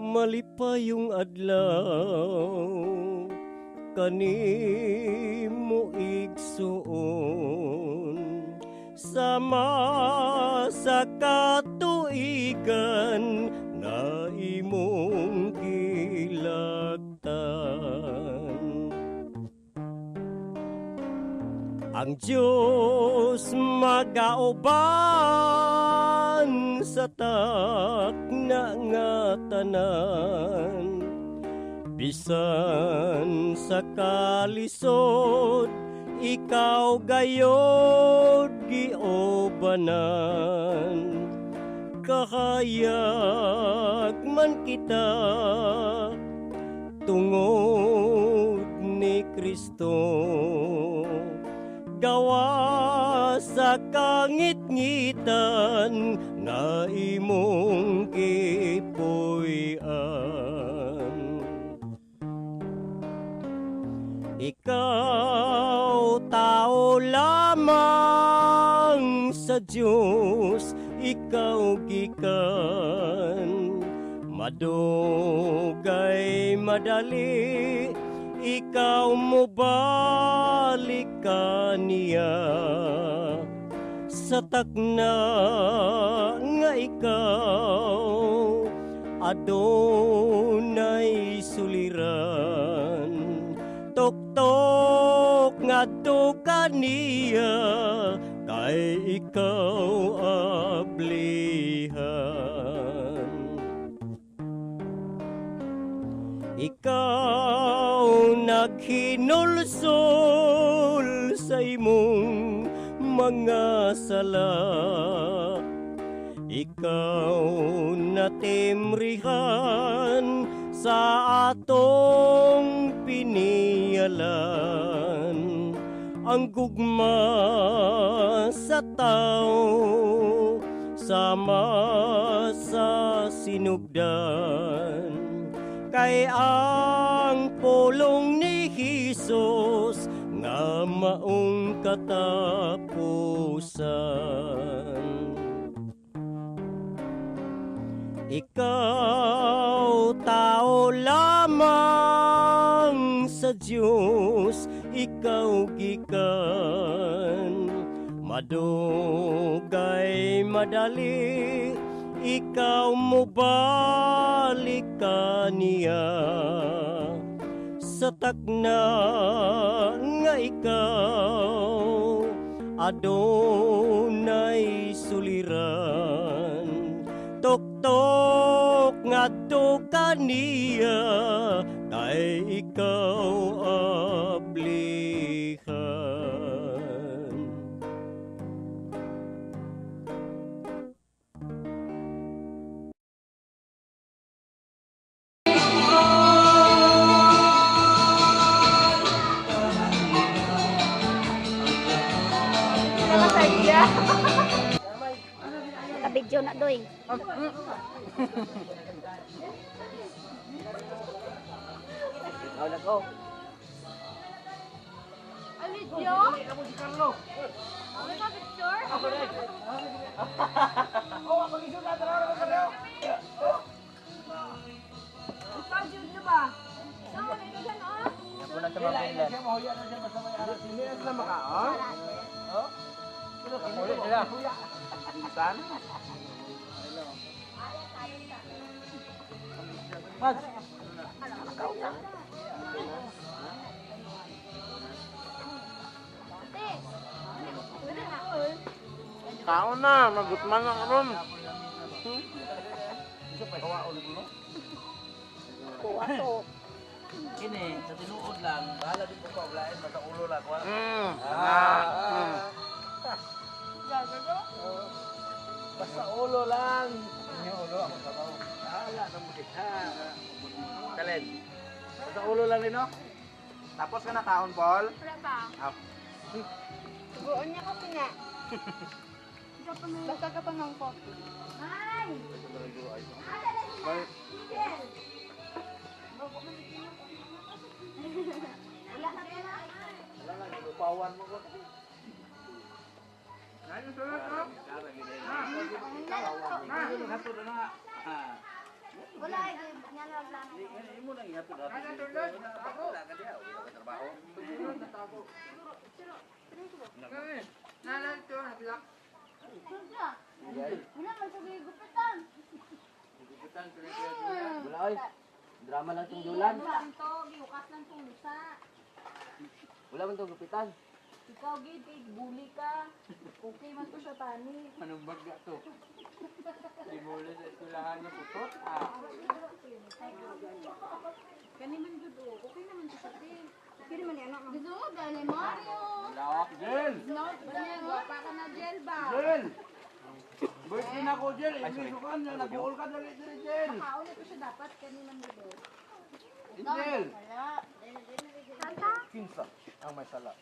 Malipayong adlaw kanimo igsuon sama sa katuigan na imong gilagtan. Ang Diyos magauban sa takna nga tanan, bisan sa kalisod ikaw gayod giobanan. Kahayag man kita tungod ni Kristo, gawa sa kangit-ngitan na imong gipuy-an. Ikaw tao lamang sa Diyos, ikaw gikan, madugay madali ikaw mo balik kaniya sa takna nga ikaw adunay suliran. Tuktok nga kaniya kay ikaw ablihan. Ikaw naghinulsol sa imong mga sala, ikaw natimrihan sa atong pinialan. Ang gugma sa tao sama sa sinugdan, kay ang pulong ni Jesus nga maong katapusan. Ikaw tao lamang sa Diyos, ikaw gikan, madugay madali ikaw mo balik kaniya sa takna nga ikaw adunay suliran. Tuktok nga kaniya kay ikaw ablihan. Kabidyo na doy. Wala ko. Ang video? Ako si Carlo. Ano ka picture? Ako rin. Oh, ako gisod na tara na. Ikaw Jud na ba? Saan ka dyan oh? Ako na sa mga ilan. Siya mahuya na siya basta may aras. Hindi na sila maka, oh? Oh? Mahuya sila. Pinsan? Mads! Tao na, magutman na karon. Gusto pa hawaon mo? Kuha to. Kini sa tinuod lang, bahala din ko kaulain basta ulo lang. Basta ulo lang. Inyo ulo ako sabaw. Bahala na mo kita. Kalen. Basta ulo lang din no. Tapos ka na kaon, Paul. Wala pa. Buon niya ko pina. Basta ka pa ng coffee. Ay! Wala na pala. Wala lang, lupawan mo ko. Ayun sa lahat, Wala ay Hindi mo nang ihatod natin. Ano tulad? Ako. Wala ka diya. Wala ka trabaho. Tulad na tago. Nalan ito, nabilak. Wala man sa gugupitan. Wala ay. Drama lang itong dulan. Lang to, giukas lang tong lusa. Wala man itong gupitan. Ikaw gid kay bully ka. Okay man to sa tani. Anong bagya to? Di mo ulit sa eskwelahan niya putot. Kani man gud okay naman to sa tin. Okay naman ni anak. Gusto mo dali Mario. Lawak, Jel! No, guwapa ka na gel ba? Jel! Birthday na ko, Jel. Ibisukan niya. Nag-uol ka dali, Jel. Makauli ko siya dapat kani man gud. Jel! Wala. Kinsa ang may sala.